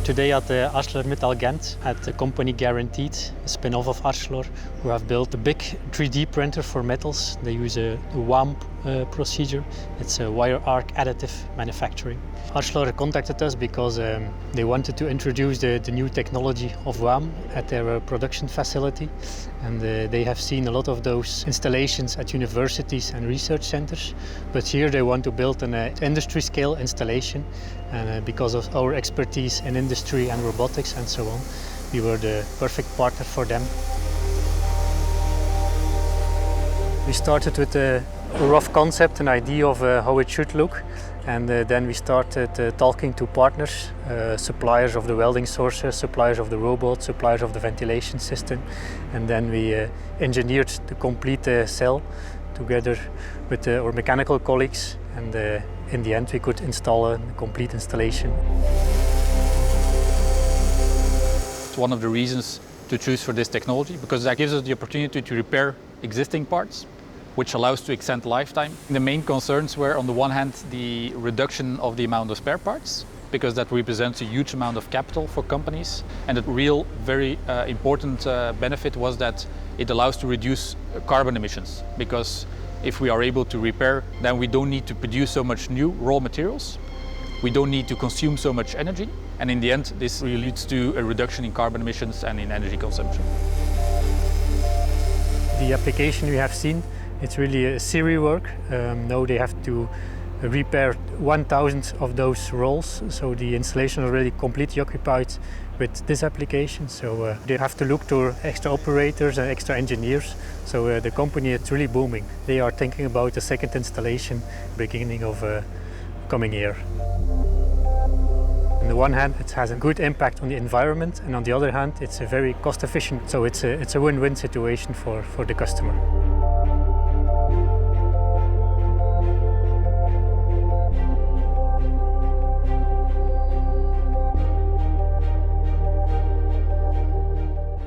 today at the ArcelorMittal Gand at the company Guaranteed, a spin-off of Arcelor, who have built a big 3D printer for metals. They use a WAM procedure. It's a wire Arc Additive Manufacturing. Arcelor contacted us because they wanted to introduce the new technology of WAM at their production facility. And they have seen a lot of those installations at universities and research centers. But here they want to build an industry scale installation. And because of our expertise in industry and robotics and so on, we were the perfect partner for them. We started with a rough concept, an idea of how it should look, and then we started talking to partners, suppliers of the welding sources, suppliers of the robot, suppliers of the ventilation system, and then we engineered the complete cell together with our mechanical colleagues, and in the end we could install a complete installation. It's one of the reasons to choose for this technology, because that gives us the opportunity to repair existing parts, which allows to extend lifetime. The main concerns were, on the one hand, the reduction of the amount of spare parts, because that represents a huge amount of capital for companies. And the real, very important benefit was that it allows to reduce carbon emissions, because if we are able to repair, then we don't need to produce so much new raw materials. We don't need to consume so much energy. And in the end, this really leads to a reduction in carbon emissions and in energy consumption. The application we have seen, it's really a series work. Now they have to repair 1,000 of those rolls, so the installation is already completely occupied with this application. So they have to look to extra operators and extra engineers. So the company is really booming. They are thinking about a second installation beginning of coming year. On the one hand, it has a good impact on the environment, and on the other hand, it's a very cost efficient. So it's a win-win situation for the customer.